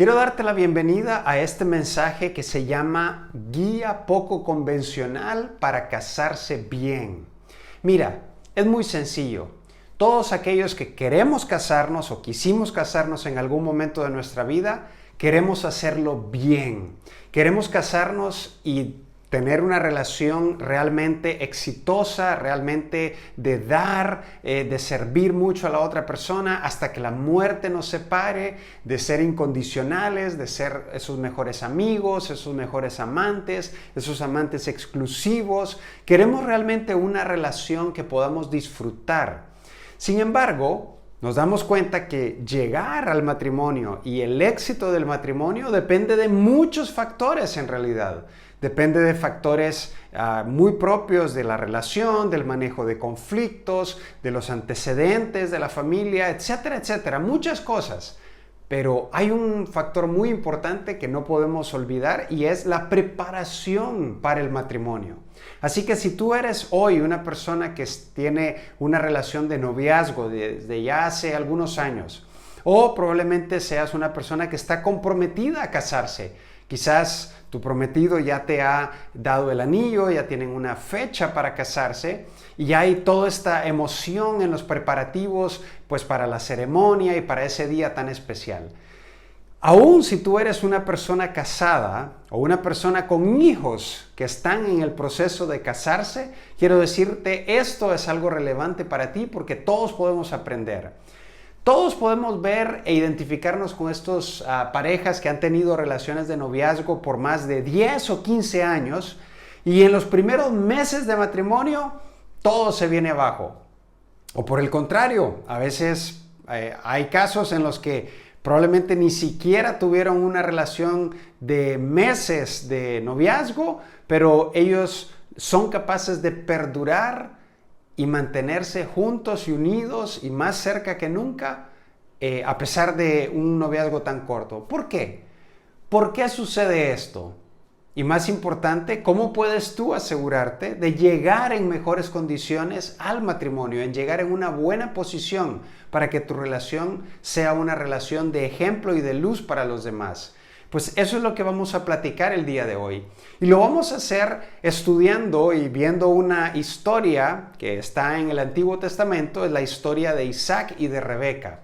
Quiero darte la bienvenida a este mensaje que se llama Guía Poco Convencional para Casarse Bien. Mira, es muy sencillo. Todos aquellos que queremos casarnos o quisimos casarnos en algún momento de nuestra vida, queremos hacerlo bien. Queremos casarnos y tener una relación realmente exitosa, realmente de dar, de servir mucho a la otra persona hasta que la muerte nos separe, de ser incondicionales, de ser esos mejores amigos, esos mejores amantes, esos amantes exclusivos. Queremos realmente una relación que podamos disfrutar. Sin embargo, nos damos cuenta que llegar al matrimonio y el éxito del matrimonio depende de muchos factores en realidad. Depende de factores muy propios de la relación, del manejo de conflictos, de los antecedentes de la familia, etcétera, etcétera. Muchas cosas. Pero hay un factor muy importante que no podemos olvidar y es la preparación para el matrimonio. Así que si tú eres hoy una persona que tiene una relación de noviazgo desde ya hace algunos años, o probablemente seas una persona que está comprometida a casarse, quizás tu prometido ya te ha dado el anillo, ya tienen una fecha para casarse y ya hay toda esta emoción en los preparativos pues para la ceremonia y para ese día tan especial. Aún si tú eres una persona casada o una persona con hijos que están en el proceso de casarse, quiero decirte, esto es algo relevante para ti porque todos podemos aprender. Todos podemos ver e identificarnos con estas parejas que han tenido relaciones de noviazgo por más de 10 o 15 años y en los primeros meses de matrimonio todo se viene abajo. O por el contrario, a veces hay casos en los que probablemente ni siquiera tuvieron una relación de meses de noviazgo, pero ellos son capaces de perdurar y mantenerse juntos y unidos y más cerca que nunca, a pesar de un noviazgo tan corto. ¿Por qué? ¿Por qué sucede esto? Y más importante, ¿cómo puedes tú asegurarte de llegar en mejores condiciones al matrimonio, en llegar en una buena posición para que tu relación sea una relación de ejemplo y de luz para los demás? Pues eso es lo que vamos a platicar el día de hoy. Y lo vamos a hacer estudiando y viendo una historia que está en el Antiguo Testamento, es la historia de Isaac y de Rebeca.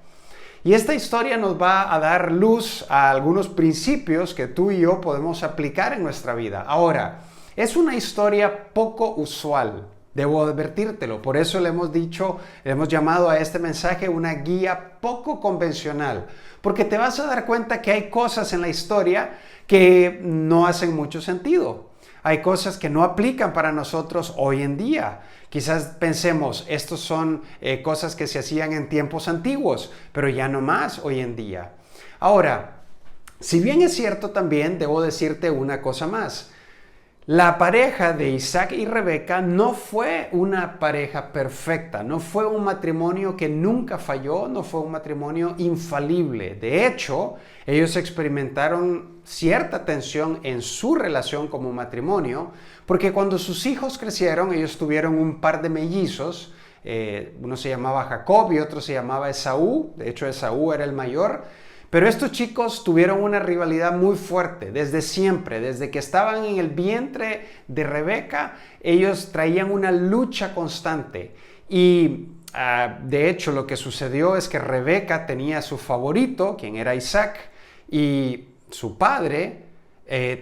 Y esta historia nos va a dar luz a algunos principios que tú y yo podemos aplicar en nuestra vida. Ahora, es una historia poco usual. Debo advertírtelo, por eso le hemos llamado a este mensaje una guía poco convencional, porque te vas a dar cuenta que hay cosas en la historia que no hacen mucho sentido. Hay cosas que no aplican para nosotros hoy en día. Quizás pensemos, estos son cosas que se hacían en tiempos antiguos, pero ya no más hoy en día. Ahora, si bien es cierto también, debo decirte una cosa más. La pareja de Isaac y Rebeca no fue una pareja perfecta, no fue un matrimonio que nunca falló, no fue un matrimonio infalible. De hecho, ellos experimentaron cierta tensión en su relación como matrimonio, porque cuando sus hijos crecieron, ellos tuvieron un par de mellizos, uno se llamaba Jacob y otro se llamaba Esaú, de hecho Esaú era el mayor. Pero estos chicos tuvieron una rivalidad muy fuerte desde siempre, desde que estaban en el vientre de Rebeca, ellos traían una lucha constante. Y de hecho lo que sucedió es que Rebeca tenía a su favorito, quien era Isaac, y su padre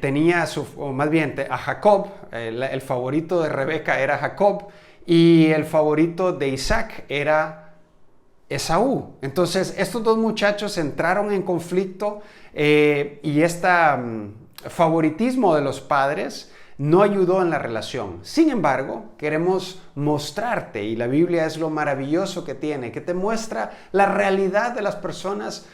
tenía a Jacob, el favorito de Rebeca era Jacob, y el favorito de Isaac era Esaú. Entonces estos dos muchachos entraron en conflicto y este favoritismo de los padres no ayudó en la relación. Sin embargo, queremos mostrarte, y la Biblia es lo maravilloso que tiene, que te muestra la realidad de las personas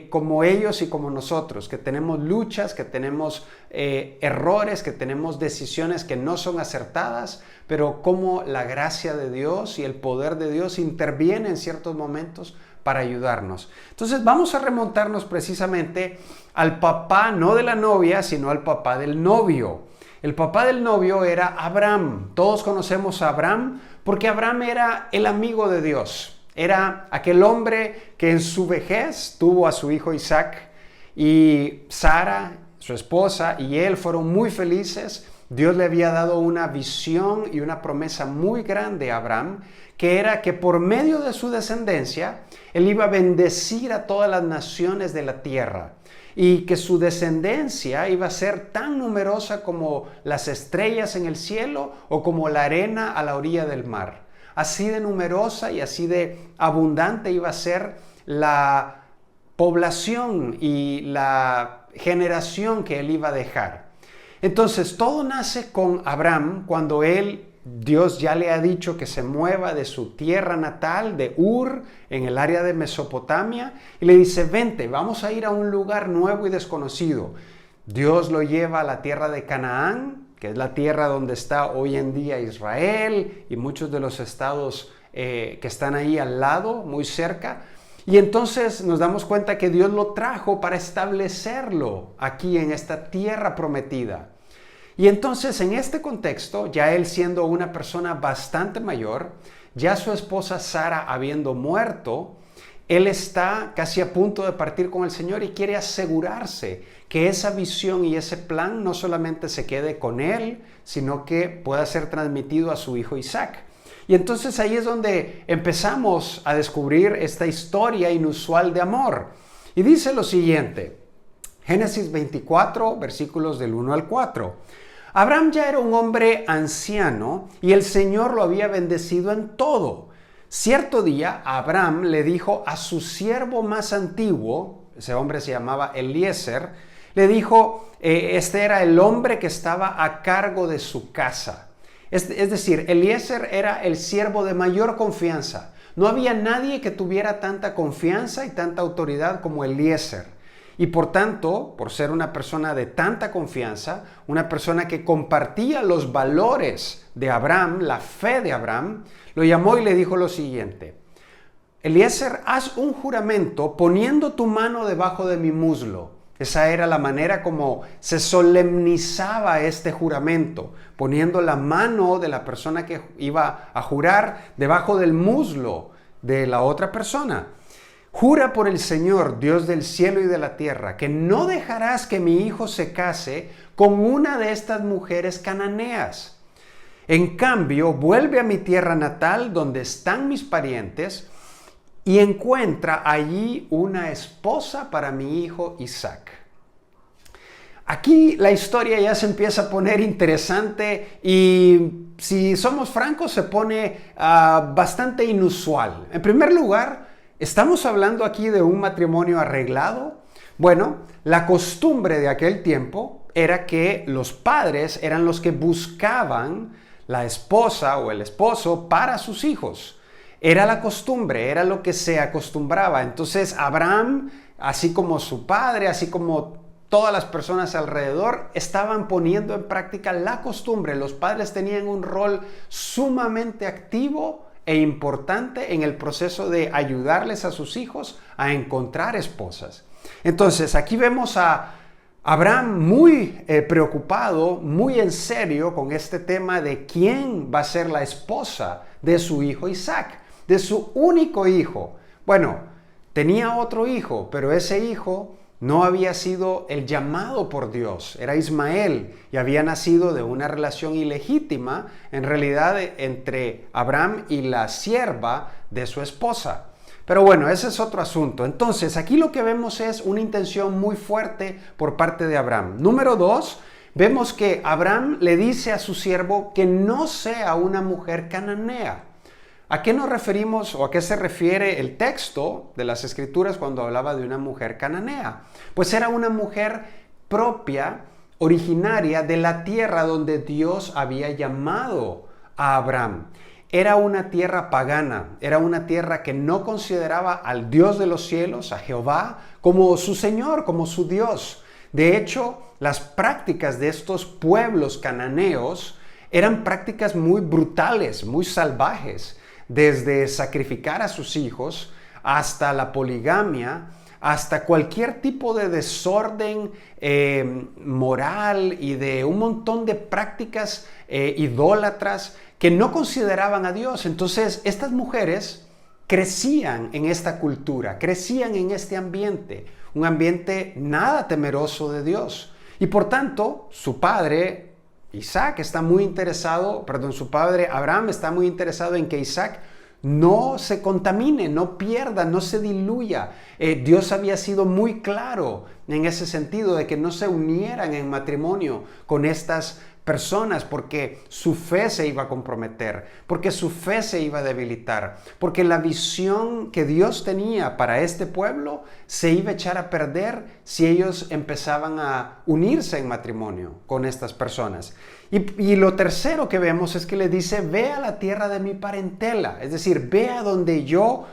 como ellos y como nosotros, que tenemos luchas, que tenemos errores, que tenemos decisiones que no son acertadas, pero cómo la gracia de Dios y el poder de Dios interviene en ciertos momentos para ayudarnos. Entonces vamos a remontarnos precisamente al papá, no de la novia, sino al papá del novio. El papá del novio era Abraham. Todos conocemos a Abraham porque Abraham era el amigo de Dios. Era aquel hombre que en su vejez tuvo a su hijo Isaac y Sara, su esposa, y él fueron muy felices. Dios le había dado una visión y una promesa muy grande a Abraham, que era que por medio de su descendencia, él iba a bendecir a todas las naciones de la tierra y que su descendencia iba a ser tan numerosa como las estrellas en el cielo o como la arena a la orilla del mar. Así de numerosa y así de abundante iba a ser la población y la generación que él iba a dejar. Entonces todo nace con Abraham cuando Dios ya le ha dicho que se mueva de su tierra natal, de Ur, en el área de Mesopotamia, y le dice, vente, vamos a ir a un lugar nuevo y desconocido. Dios lo lleva a la tierra de Canaán, que es la tierra donde está hoy en día Israel y muchos de los estados que están ahí al lado, muy cerca. Y entonces nos damos cuenta que Dios lo trajo para establecerlo aquí en esta tierra prometida. Y entonces en este contexto, ya él siendo una persona bastante mayor, ya su esposa Sara habiendo muerto, él está casi a punto de partir con el Señor y quiere asegurarse que esa visión y ese plan no solamente se quede con él, sino que pueda ser transmitido a su hijo Isaac. Y entonces ahí es donde empezamos a descubrir esta historia inusual de amor. Y dice lo siguiente, Génesis 24, versículos del 1 al 4. Abraham ya era un hombre anciano y el Señor lo había bendecido en todo. Cierto día, Abraham le dijo a su siervo más antiguo, ese hombre se llamaba Eliezer, le dijo, este era el hombre que estaba a cargo de su casa. Es decir, Eliezer era el siervo de mayor confianza. No había nadie que tuviera tanta confianza y tanta autoridad como Eliezer. Y por tanto, por ser una persona de tanta confianza, una persona que compartía los valores de Abraham, la fe de Abraham, lo llamó y le dijo lo siguiente, Eliezer, haz un juramento poniendo tu mano debajo de mi muslo. Esa era la manera como se solemnizaba este juramento, poniendo la mano de la persona que iba a jurar debajo del muslo de la otra persona. Jura por el Señor, Dios del cielo y de la tierra, que no dejarás que mi hijo se case con una de estas mujeres cananeas. En cambio, vuelve a mi tierra natal, donde están mis parientes, y encuentra allí una esposa para mi hijo Isaac. Aquí la historia ya se empieza a poner interesante y, si somos francos, se pone bastante inusual. En primer lugar, ¿estamos hablando aquí de un matrimonio arreglado? Bueno, la costumbre de aquel tiempo era que los padres eran los que buscaban la esposa o el esposo para sus hijos. Era la costumbre, era lo que se acostumbraba. Entonces Abraham, así como su padre, así como todas las personas alrededor, estaban poniendo en práctica la costumbre. Los padres tenían un rol sumamente activo e importante en el proceso de ayudarles a sus hijos a encontrar esposas. Entonces aquí vemos a Abraham muy preocupado, muy en serio con este tema de quién va a ser la esposa de su hijo Isaac, de su único hijo. Bueno, tenía otro hijo, pero ese hijo no había sido el llamado por Dios, era Ismael y había nacido de una relación ilegítima, en realidad entre Abraham y la sierva de su esposa. Pero bueno, ese es otro asunto. Entonces, aquí lo que vemos es una intención muy fuerte por parte de Abraham. Número 2, vemos que Abraham le dice a su siervo que no sea una mujer cananea. ¿A qué nos referimos o a qué se refiere el texto de las Escrituras cuando hablaba de una mujer cananea? Pues era una mujer propia, originaria de la tierra donde Dios había llamado a Abraham. Era una tierra pagana, era una tierra que no consideraba al Dios de los cielos, a Jehová, como su Señor, como su Dios. De hecho, las prácticas de estos pueblos cananeos eran prácticas muy brutales, muy salvajes. Desde sacrificar a sus hijos hasta la poligamia, hasta cualquier tipo de desorden moral y de un montón de prácticas idólatras que no consideraban a Dios. Entonces, estas mujeres crecían en esta cultura, crecían en este ambiente. un ambiente nada temeroso de Dios. Y por tanto, su padre, Isaac, está muy interesado, perdón, su padre Abraham está muy interesado en que Isaac no se contamine, no pierda, no se diluya. Dios había sido muy claro en ese sentido de que no se unieran en matrimonio con estas personas porque su fe se iba a comprometer, porque su fe se iba a debilitar, porque la visión que Dios tenía para este pueblo se iba a echar a perder si ellos empezaban a unirse en matrimonio con estas personas. Y lo tercero que vemos es que le dice, ve a la tierra de mi parentela, es decir, ve a donde yo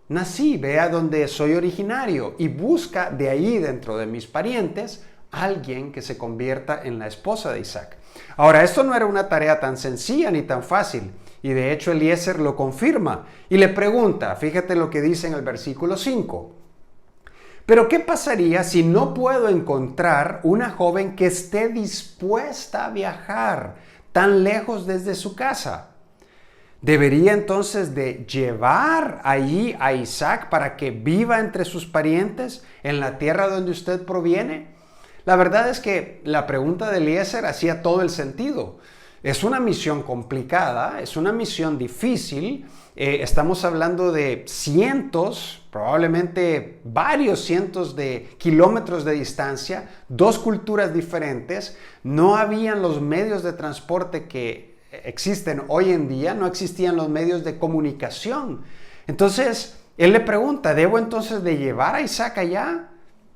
nací, ve a donde soy originario y busca de ahí dentro de mis parientes alguien que se convierta en la esposa de Isaac. Ahora, esto no era una tarea tan sencilla ni tan fácil, y de hecho Eliezer lo confirma y le pregunta, fíjate lo que dice en el versículo 5. Pero ¿qué pasaría si no puedo encontrar una joven que esté dispuesta a viajar tan lejos desde su casa? ¿Debería entonces de llevar allí a Isaac para que viva entre sus parientes en la tierra donde usted proviene? La verdad es que la pregunta de Eliezer hacía todo el sentido. Es una misión complicada, es una misión difícil. Estamos hablando de cientos, probablemente varios cientos de kilómetros de distancia, dos culturas diferentes. No habían los medios de transporte que existen hoy en día, no existían los medios de comunicación. Entonces, él le pregunta, ¿debo entonces de llevar a Isaac allá?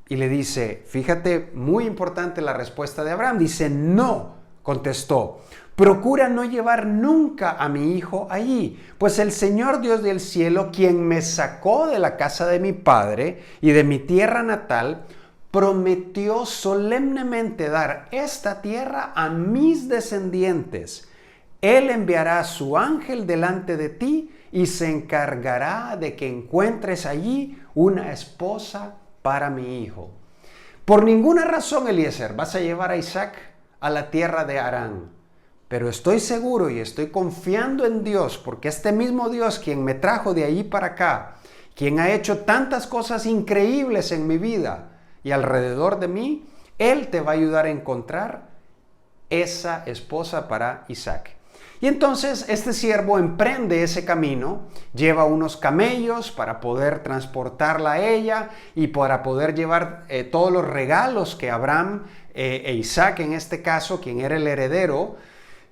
Y le dice, fíjate, muy importante la respuesta de Abraham. Dice, no, contestó, procura no llevar nunca a mi hijo allí, pues el Señor Dios del cielo, quien me sacó de la casa de mi padre y de mi tierra natal, prometió solemnemente dar esta tierra a mis descendientes. Él enviará a su ángel delante de ti y se encargará de que encuentres allí una esposa para mi hijo. Por ninguna razón, Eliezer, vas a llevar a Isaac a la tierra de Harán. Pero estoy seguro y estoy confiando en Dios, porque este mismo Dios quien me trajo de allí para acá, quien ha hecho tantas cosas increíbles en mi vida y alrededor de mí, Él te va a ayudar a encontrar esa esposa para Isaac. Y entonces este siervo emprende ese camino, lleva unos camellos para poder transportarla a ella y para poder llevar todos los regalos que Abraham e Isaac, en este caso, quien era el heredero,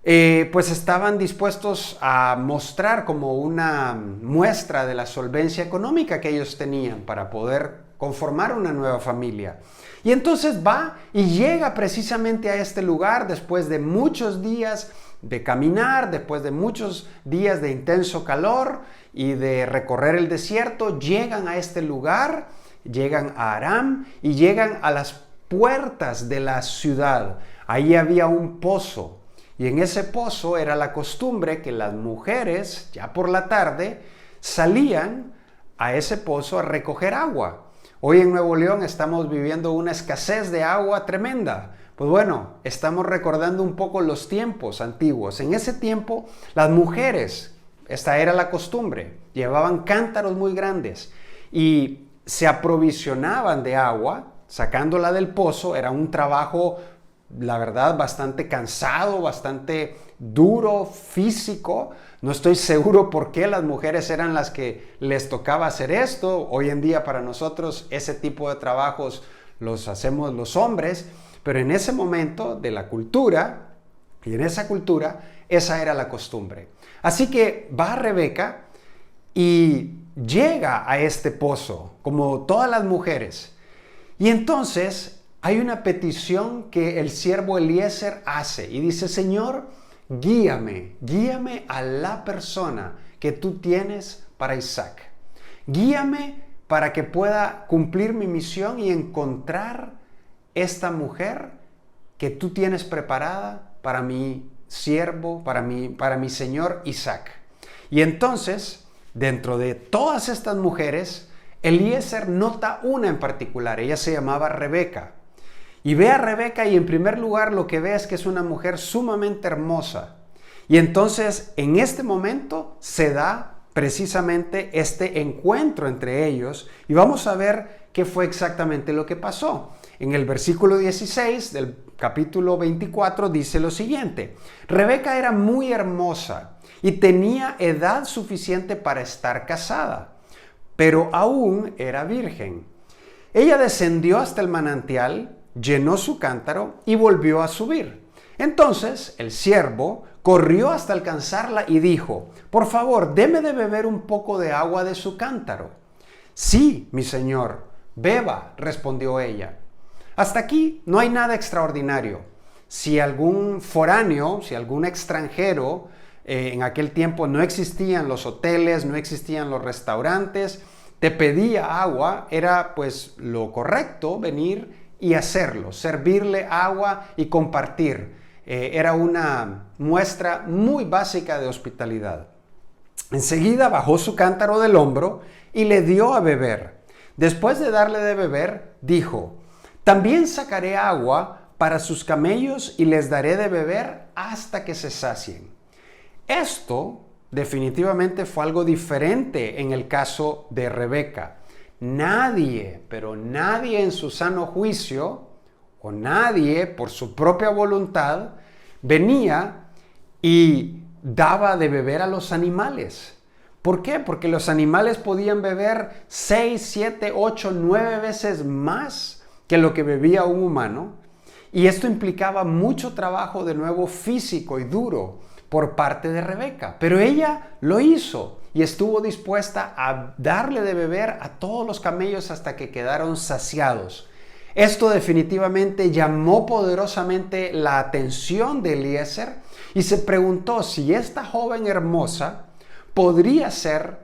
pues estaban dispuestos a mostrar como una muestra de la solvencia económica que ellos tenían para poder conformar una nueva familia. Y entonces va y llega precisamente a este lugar después de muchos días de caminar, después de muchos días de intenso calor y de recorrer el desierto, llegan a este lugar, llegan a Aram y llegan a las puertas de la ciudad. Ahí había un pozo y en ese pozo era la costumbre que las mujeres, ya por la tarde, salían a ese pozo a recoger agua. Hoy en Nuevo León estamos viviendo una escasez de agua tremenda. Pues bueno, estamos recordando un poco los tiempos antiguos. En ese tiempo, las mujeres, esta era la costumbre, llevaban cántaros muy grandes y se aprovisionaban de agua, sacándola del pozo. Era un trabajo, la verdad, bastante cansado, bastante duro, físico. No estoy seguro por qué las mujeres eran las que les tocaba hacer esto. Hoy en día para nosotros ese tipo de trabajos los hacemos los hombres. Pero en ese momento de la cultura, y en esa cultura, esa era la costumbre. Así que va Rebeca y llega a este pozo, como todas las mujeres. Y entonces hay una petición que el siervo Eliezer hace y dice, Señor, guíame a la persona que tú tienes para Isaac. Guíame para que pueda cumplir mi misión y encontrar esta mujer que tú tienes preparada para mi siervo, para mi señor Isaac. Y entonces, dentro de todas estas mujeres, Eliezer nota una en particular. Ella se llamaba Rebeca. Y ve a Rebeca y en primer lugar lo que ve es que es una mujer sumamente hermosa. Y entonces, en este momento se da precisamente este encuentro entre ellos y vamos a ver qué fue exactamente lo que pasó. En el versículo 16 del capítulo 24 dice lo siguiente: Rebeca era muy hermosa y tenía edad suficiente para estar casada, pero aún era virgen. Ella descendió hasta el manantial, llenó su cántaro y volvió a subir. Entonces el siervo corrió hasta alcanzarla y dijo: por favor, deme de beber un poco de agua de su cántaro. Sí, mi señor, beba, respondió ella. Hasta aquí no hay nada extraordinario. Si algún foráneo, si algún extranjero, en aquel tiempo no existían los hoteles, no existían los restaurantes, te pedía agua, era pues lo correcto venir y hacerlo, servirle agua y compartir. Era una muestra muy básica de hospitalidad. Enseguida bajó su cántaro del hombro y le dio a beber. Después de darle de beber, dijo: también sacaré agua para sus camellos y les daré de beber hasta que se sacien. Esto definitivamente fue algo diferente en el caso de Rebeca. Nadie, pero nadie en su sano juicio, o nadie por su propia voluntad, venía y daba de beber a los animales. ¿Por qué? Porque los animales podían beber 6, 7, 8, 9 veces más que lo que bebía un humano. Y esto implicaba mucho trabajo de nuevo físico y duro por parte de Rebeca. Pero ella lo hizo y estuvo dispuesta a darle de beber a todos los camellos hasta que quedaron saciados. Esto definitivamente llamó poderosamente la atención de Eliezer y se preguntó si esta joven hermosa podría ser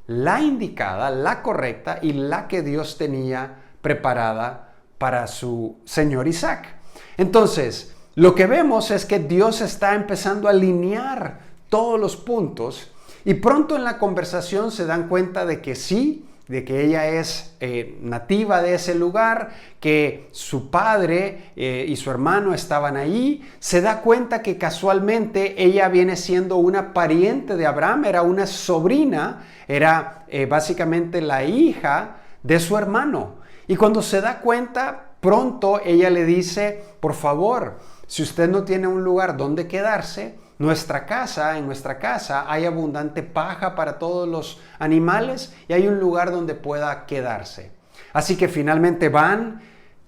la indicada, la correcta y la que Dios tenía preparada para su señor Isaac. Entonces, lo que vemos es que Dios está empezando a alinear todos los puntos y pronto en la conversación se dan cuenta de que sí, de que ella es nativa de ese lugar, que su padre y su hermano estaban ahí. Se da cuenta que casualmente ella viene siendo una pariente de Abraham, era una sobrina, era básicamente la hija de su hermano. Y cuando se da cuenta, pronto ella le dice: por favor, si usted no tiene un lugar donde quedarse, en nuestra casa hay abundante paja para todos los animales y hay un lugar donde pueda quedarse. Así que finalmente van,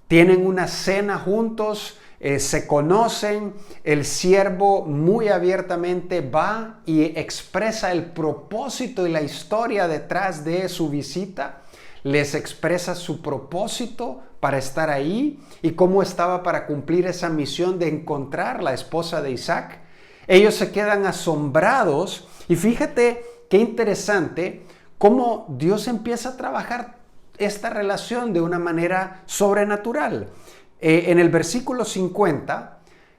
tienen una cena juntos, se conocen, el siervo muy abiertamente va y expresa el propósito y la historia detrás de su visita. Les expresa su propósito para estar ahí y cómo estaba para cumplir esa misión de encontrar la esposa de Isaac. Ellos se quedan asombrados y fíjate qué interesante cómo Dios empieza a trabajar esta relación de una manera sobrenatural. En el versículo 50,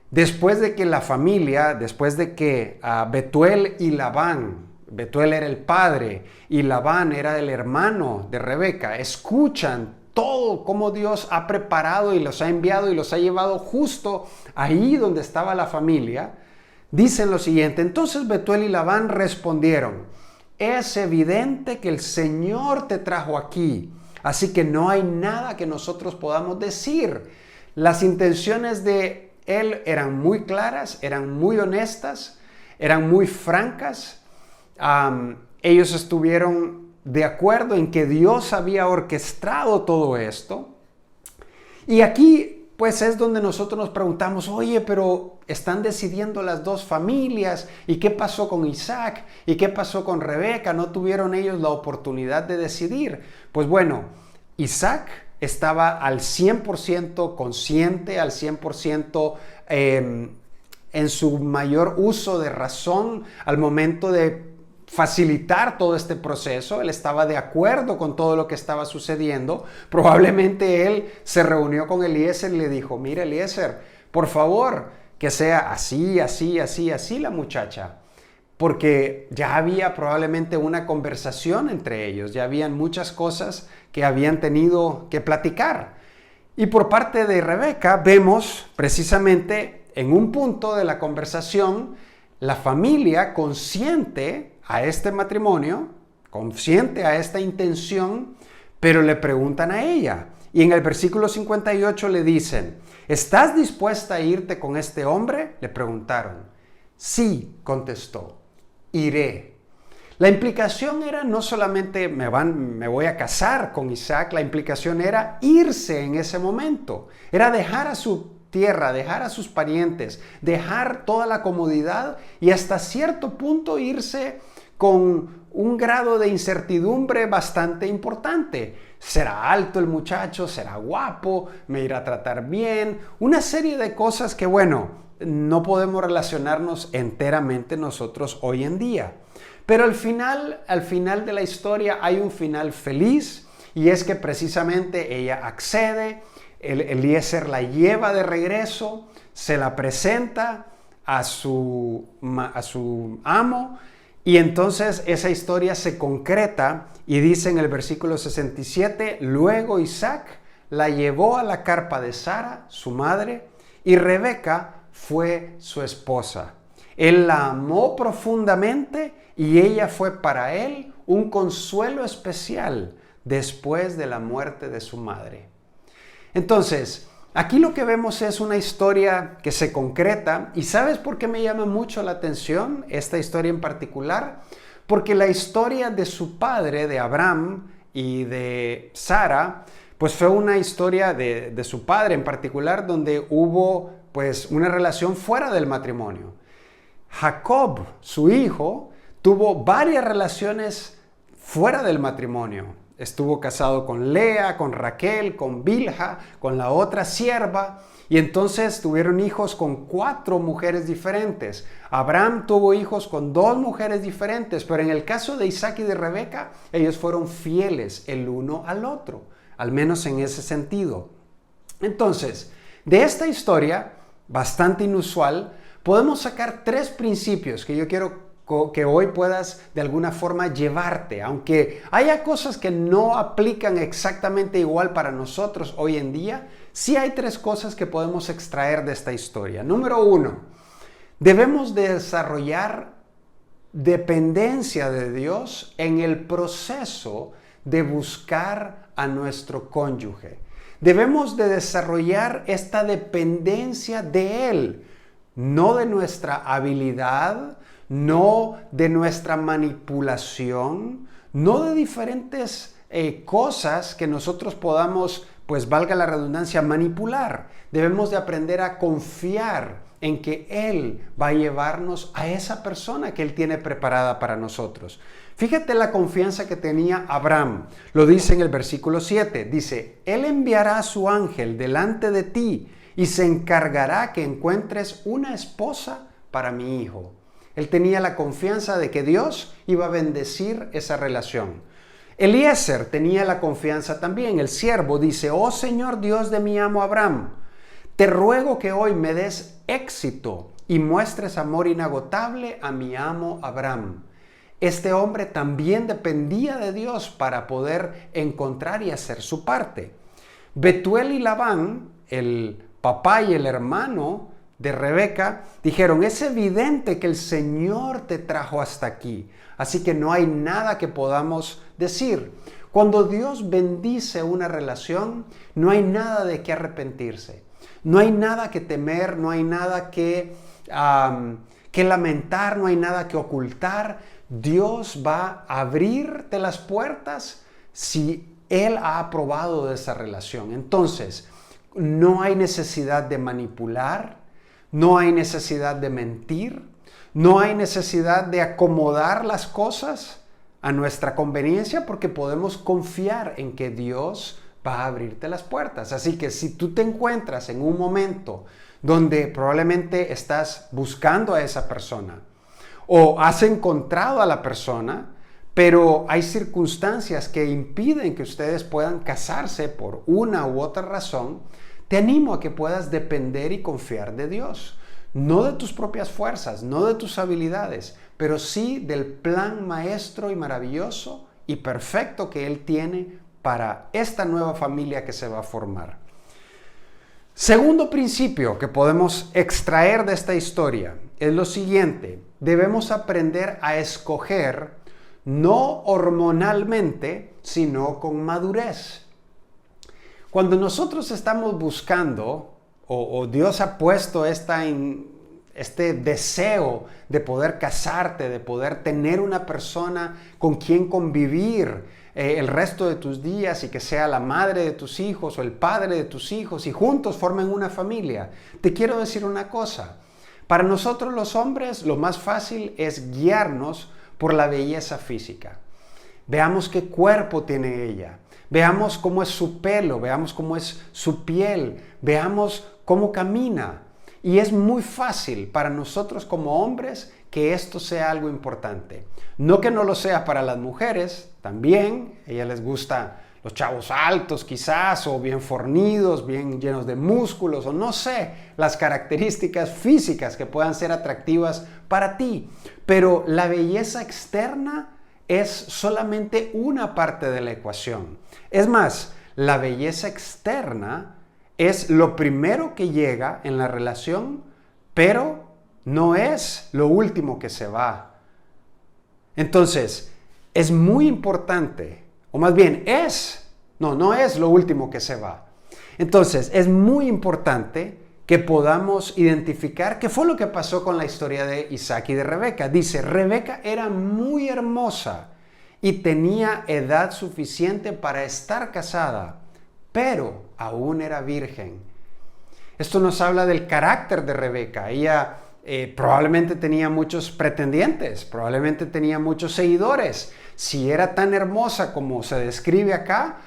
después de que la familia, después de que Betuel y Labán, Betuel era el padre y Labán era el hermano de Rebeca, escuchan todo cómo Dios ha preparado y los ha enviado y los ha llevado justo ahí donde estaba la familia, dicen lo siguiente: entonces Betuel y Labán respondieron: es evidente que el Señor te trajo aquí, así que no hay nada que nosotros podamos decir. Las intenciones de él eran muy claras, eran muy honestas, eran muy francas. Ellos estuvieron de acuerdo en que Dios había orquestado todo esto. Y aquí pues es donde nosotros nos preguntamos: oye, pero están decidiendo las dos familias, ¿y qué pasó con Isaac? ¿Y qué pasó con Rebeca? ¿No tuvieron ellos la oportunidad de decidir? Pues bueno, Isaac estaba al 100% consciente, al 100% en su mayor uso de razón al momento de facilitar todo este proceso. Él estaba de acuerdo con todo lo que estaba sucediendo. Probablemente él se reunió con Eliezer y le dijo: mira, Eliezer, por favor, que sea así, así, así, así la muchacha. Porque ya había probablemente una conversación entre ellos, ya habían muchas cosas que habían tenido que platicar. Y por parte de Rebeca vemos precisamente en un punto de la conversación la familia consciente a este matrimonio, consciente a esta intención, pero le preguntan a ella. Y en el versículo 58 le dicen, ¿estás dispuesta a irte con este hombre? Le preguntaron. Sí, contestó, iré. La implicación era no solamente me voy a casar con Isaac, la implicación era irse en ese momento. Era dejar a su tierra, dejar a sus parientes, dejar toda la comodidad y hasta cierto punto irse con un grado de incertidumbre bastante importante. ¿Será alto el muchacho? ¿Será guapo? ¿Me irá a tratar bien? Una serie de cosas que, no podemos relacionarnos enteramente nosotros hoy en día. Pero al final de la historia hay un final feliz y es que precisamente ella accede, Eliezer la lleva de regreso, se la presenta a su amo y entonces esa historia se concreta y dice en el versículo 67, luego Isaac la llevó a la carpa de Sara, su madre, y Rebeca fue su esposa. Él la amó profundamente y ella fue para él un consuelo especial después de la muerte de su madre. Entonces, aquí lo que vemos es una historia que se concreta. ¿Y sabes por qué me llama mucho la atención esta historia en particular? Porque la historia de su padre, de Abraham y de Sara, pues fue una historia de su padre en particular donde hubo pues una relación fuera del matrimonio. Jacob, su hijo, tuvo varias relaciones fuera del matrimonio. Estuvo casado con Lea, con Raquel, con Bilha, con la otra sierva, y entonces tuvieron hijos con 4 mujeres diferentes. Abraham tuvo hijos con 2 mujeres diferentes, pero en el caso de Isaac y de Rebeca, ellos fueron fieles el uno al otro, al menos en ese sentido. Entonces, de esta historia, bastante inusual, podemos sacar 3 principios que yo quiero que hoy puedas de alguna forma llevarte, aunque haya cosas que no aplican exactamente igual para nosotros hoy en día, sí hay 3 cosas que podemos extraer de esta historia. Número 1, debemos desarrollar dependencia de Dios en el proceso de buscar a nuestro cónyuge. Debemos de desarrollar esta dependencia de Él, no de nuestra habilidad, no de nuestra manipulación, no de diferentes cosas que nosotros podamos, pues valga la redundancia, manipular. Debemos de aprender a confiar en que Él va a llevarnos a esa persona que Él tiene preparada para nosotros. Fíjate la confianza que tenía Abraham. Lo dice en el versículo 7. Dice, Él enviará a su ángel delante de ti y se encargará que encuentres una esposa para mi hijo. Él tenía la confianza de que Dios iba a bendecir esa relación. Eliezer tenía la confianza también. El siervo dice, oh Señor Dios de mi amo Abraham, te ruego que hoy me des éxito y muestres amor inagotable a mi amo Abraham. Este hombre también dependía de Dios para poder encontrar y hacer su parte. Betuel y Labán, el papá y el hermano de Rebeca, dijeron, es evidente que el Señor te trajo hasta aquí, así que no hay nada que podamos decir. Cuando Dios bendice una relación, no hay nada de qué arrepentirse, no hay nada que temer, no hay nada que lamentar, no hay nada que ocultar. Dios va a abrirte las puertas si Él ha aprobado de esa relación. Entonces, no hay necesidad de manipular, no hay necesidad de mentir, no hay necesidad de acomodar las cosas a nuestra conveniencia porque podemos confiar en que Dios va a abrirte las puertas. Así que si tú te encuentras en un momento donde probablemente estás buscando a esa persona o has encontrado a la persona, pero hay circunstancias que impiden que ustedes puedan casarse por una u otra razón, te animo a que puedas depender y confiar de Dios. No de tus propias fuerzas, no de tus habilidades, pero sí del plan maestro y maravilloso y perfecto que Él tiene para esta nueva familia que se va a formar. Segundo principio que podemos extraer de esta historia es lo siguiente. Debemos aprender a escoger no hormonalmente, sino con madurez. Cuando nosotros estamos buscando, o Dios ha puesto este deseo de poder casarte, de poder tener una persona con quien convivir el resto de tus días y que sea la madre de tus hijos o el padre de tus hijos y juntos formen una familia, te quiero decir una cosa. Para nosotros los hombres lo más fácil es guiarnos por la belleza física. Veamos qué cuerpo tiene ella, veamos cómo es su pelo, veamos cómo es su piel, veamos cómo camina. Y es muy fácil para nosotros como hombres que esto sea algo importante. No que no lo sea para las mujeres, también, a ellas les gusta los chavos altos quizás, o bien fornidos, bien llenos de músculos, o no sé, las características físicas que puedan ser atractivas para ti. Pero la belleza externa es solamente una parte de la ecuación. Es más, la belleza externa es lo primero que llega en la relación, pero no es lo último que se va. Entonces, es muy importante, o más bien no es lo último que se va. Entonces, es muy importante que podamos identificar qué fue lo que pasó con la historia de Isaac y de Rebeca. Dice, Rebeca era muy hermosa y tenía edad suficiente para estar casada, pero aún era virgen. Esto nos habla del carácter de Rebeca. Ella probablemente tenía muchos pretendientes, probablemente tenía muchos seguidores. Si era tan hermosa como se describe acá,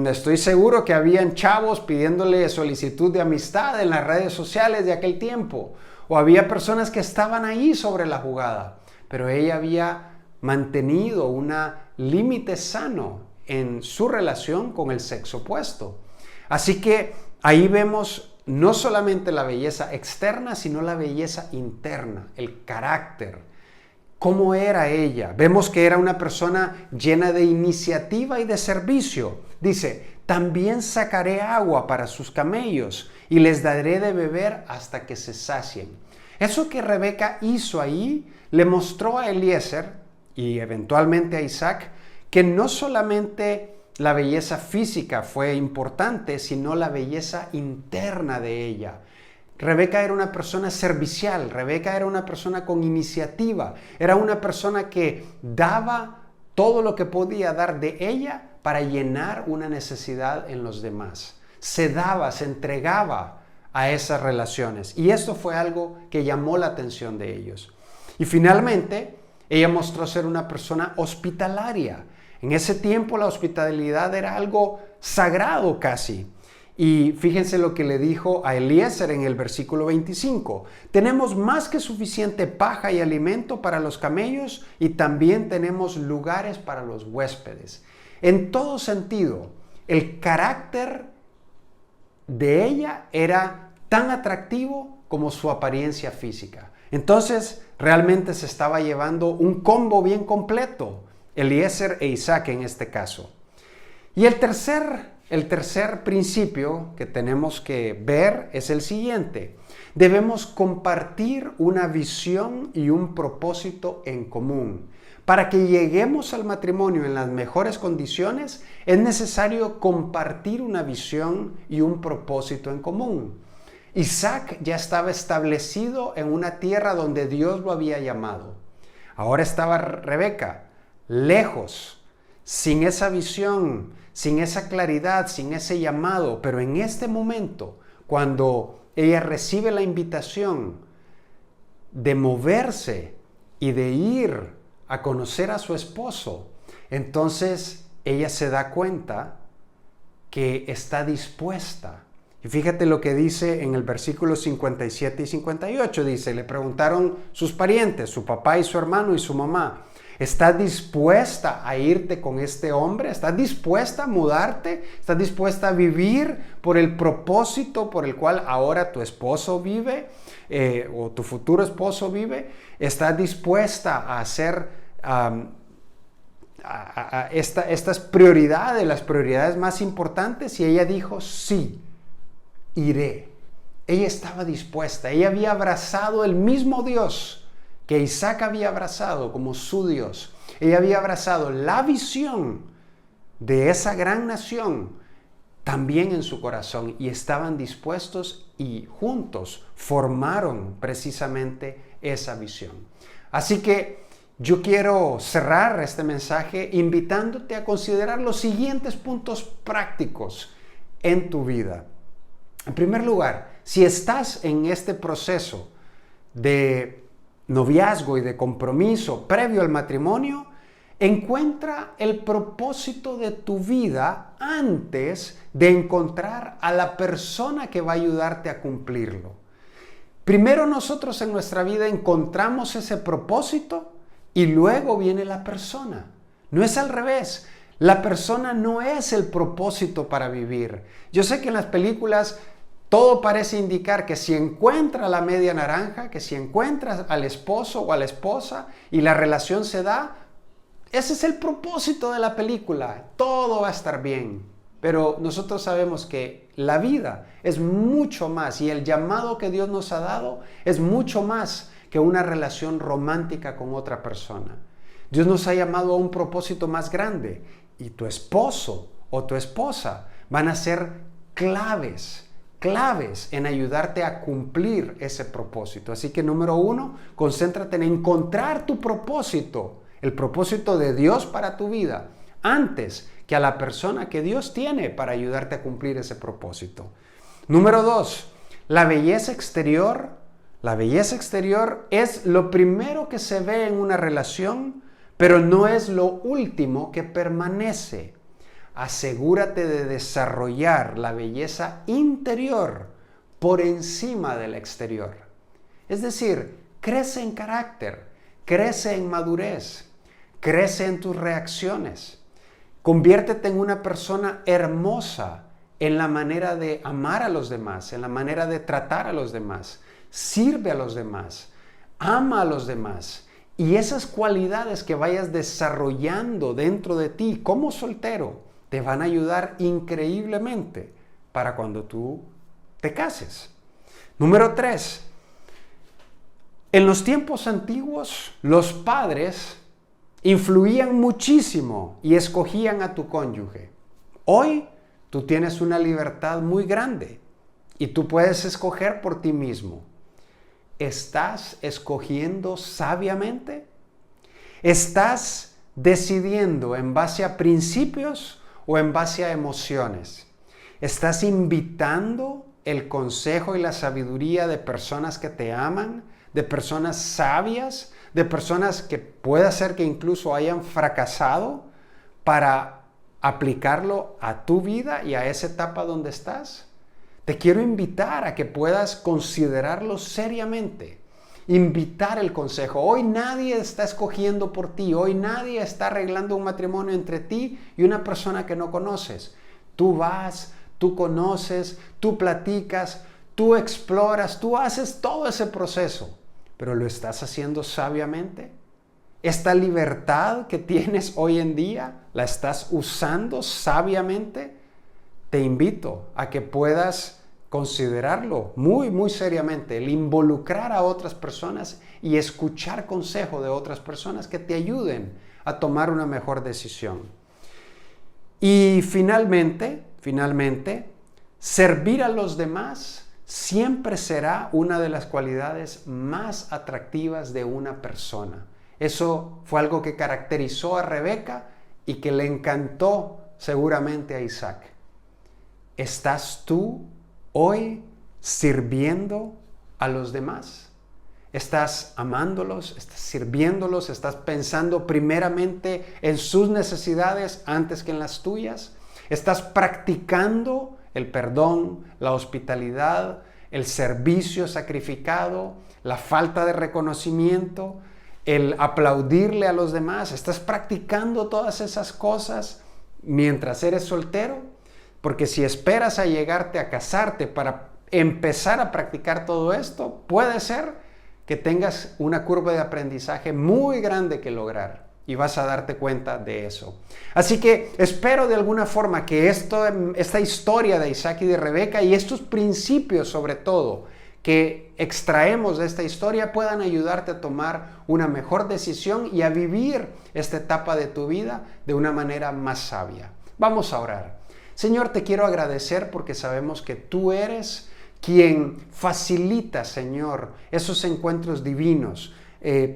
estoy seguro que habían chavos pidiéndole solicitud de amistad en las redes sociales de aquel tiempo. O había personas que estaban ahí sobre la jugada. Pero ella había mantenido un límite sano en su relación con el sexo opuesto. Así que ahí vemos no solamente la belleza externa, sino la belleza interna, el carácter. ¿Cómo era ella? Vemos que era una persona llena de iniciativa y de servicio. Dice, también sacaré agua para sus camellos y les daré de beber hasta que se sacien. Eso que Rebeca hizo ahí le mostró a Eliezer y eventualmente a Isaac que no solamente la belleza física fue importante, sino la belleza interna de ella. Rebeca era una persona servicial, Rebeca era una persona con iniciativa, era una persona que daba todo lo que podía dar de ella para llenar una necesidad en los demás. Se daba, se entregaba a esas relaciones y esto fue algo que llamó la atención de ellos. Y finalmente, ella mostró ser una persona hospitalaria. En ese tiempo la hospitalidad era algo sagrado casi. Y fíjense lo que le dijo a Eliezer en el versículo 25. Tenemos más que suficiente paja y alimento para los camellos y también tenemos lugares para los huéspedes. En todo sentido, el carácter de ella era tan atractivo como su apariencia física. Entonces, realmente se estaba llevando un combo bien completo, Eliezer e Isaac en este caso. Y el tercer principio que tenemos que ver es el siguiente. Debemos compartir una visión y un propósito en común. Para que lleguemos al matrimonio en las mejores condiciones, es necesario compartir una visión y un propósito en común. Isaac ya estaba establecido en una tierra donde Dios lo había llamado. Ahora estaba Rebeca, lejos, sin esa visión, sin esa claridad, sin ese llamado. Pero en este momento, cuando ella recibe la invitación de moverse y de ir a conocer a su esposo, entonces ella se da cuenta que está dispuesta. Y fíjate lo que dice en el versículo 57 y 58. Dice, le preguntaron sus parientes, su papá y su hermano y su mamá, ¿estás dispuesta a irte con este hombre? ¿Estás dispuesta a mudarte? ¿Estás dispuesta a vivir por el propósito por el cual ahora tu esposo vive o tu futuro esposo vive? ¿Estás dispuesta a hacer estas prioridades, las prioridades más importantes? Y ella dijo, sí, iré. Ella estaba dispuesta, ella había abrazado el mismo Dios que Isaac había abrazado como su Dios. Ella había abrazado la visión de esa gran nación también en su corazón y estaban dispuestos y juntos formaron precisamente esa visión. Así que yo quiero cerrar este mensaje invitándote a considerar los siguientes puntos prácticos en tu vida. En primer lugar, si estás en este proceso de noviazgo y de compromiso previo al matrimonio, encuentra el propósito de tu vida antes de encontrar a la persona que va a ayudarte a cumplirlo. Primero nosotros en nuestra vida encontramos ese propósito y luego viene la persona. No es al revés. La persona no es el propósito para vivir. Yo sé que en las películas todo parece indicar que si encuentra la media naranja, que si encuentras al esposo o a la esposa y la relación se da, ese es el propósito de la película. Todo va a estar bien. Pero nosotros sabemos que la vida es mucho más y el llamado que Dios nos ha dado es mucho más que una relación romántica con otra persona. Dios nos ha llamado a un propósito más grande y tu esposo o tu esposa van a ser claves en ayudarte a cumplir ese propósito. Así que número 1, concéntrate en encontrar tu propósito, el propósito de Dios para tu vida, antes que a la persona que Dios tiene para ayudarte a cumplir ese propósito. Número 2, la belleza exterior. La belleza exterior es lo primero que se ve en una relación, pero no es lo último que permanece. Asegúrate de desarrollar la belleza interior por encima del exterior. Es decir, crece en carácter, crece en madurez, crece en tus reacciones. Conviértete en una persona hermosa en la manera de amar a los demás, en la manera de tratar a los demás. Sirve a los demás, ama a los demás. Y esas cualidades que vayas desarrollando dentro de ti como soltero te van a ayudar increíblemente para cuando tú te cases. Número 3. En los tiempos antiguos, los padres influían muchísimo y escogían a tu cónyuge. Hoy tú tienes una libertad muy grande y tú puedes escoger por ti mismo. ¿Estás escogiendo sabiamente? ¿Estás decidiendo en base a principios o en base a emociones? ¿Estás invitando el consejo y la sabiduría de personas que te aman, de personas sabias, de personas que puede ser que incluso hayan fracasado para aplicarlo a tu vida y a esa etapa donde estás? Te quiero invitar a que puedas considerarlo seriamente, invitar el consejo. Hoy nadie está escogiendo por ti, hoy nadie está arreglando un matrimonio entre ti y una persona que no conoces. Tú vas, tú conoces, tú platicas, tú exploras, tú haces todo ese proceso, pero ¿lo estás haciendo sabiamente? ¿Esta libertad que tienes hoy en día la estás usando sabiamente? Te invito a que puedas considerarlo muy seriamente, el involucrar a otras personas y escuchar consejo de otras personas que te ayuden a tomar una mejor decisión. Y finalmente, servir a los demás siempre será una de las cualidades más atractivas de una persona. Eso fue algo que caracterizó a Rebeca y que le encantó seguramente a Isaac. ¿Estás tú hoy sirviendo a los demás? ¿Estás amándolos? ¿Estás sirviéndolos? ¿Estás pensando primeramente en sus necesidades antes que en las tuyas? ¿Estás practicando el perdón, la hospitalidad, el servicio sacrificado, la falta de reconocimiento, el aplaudirle a los demás? ¿Estás practicando todas esas cosas mientras eres soltero? Porque si esperas a llegarte a casarte para empezar a practicar todo esto, puede ser que tengas una curva de aprendizaje muy grande que lograr y vas a darte cuenta de eso. Así que espero de alguna forma que esta historia de Isaac y de Rebeca y estos principios sobre todo que extraemos de esta historia puedan ayudarte a tomar una mejor decisión y a vivir esta etapa de tu vida de una manera más sabia. Vamos a orar. Señor, te quiero agradecer porque sabemos que tú eres quien facilita, Señor, esos encuentros divinos.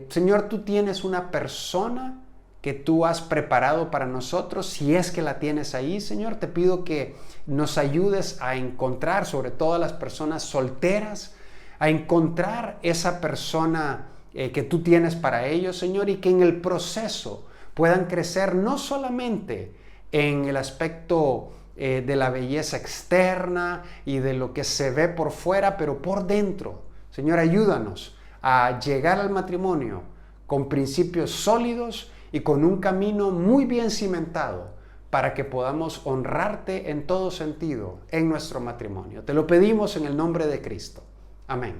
Señor, tú tienes una persona que tú has preparado para nosotros. Si es que la tienes ahí, Señor, te pido que nos ayudes a encontrar, sobre todo a las personas solteras, a encontrar esa persona que tú tienes para ellos, Señor, y que en el proceso puedan crecer no solamente en el aspecto de la belleza externa y de lo que se ve por fuera, pero por dentro. Señor, ayúdanos a llegar al matrimonio con principios sólidos y con un camino muy bien cimentado para que podamos honrarte en todo sentido en nuestro matrimonio. Te lo pedimos en el nombre de Cristo. Amén.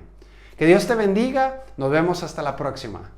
Que Dios te bendiga. Nos vemos hasta la próxima.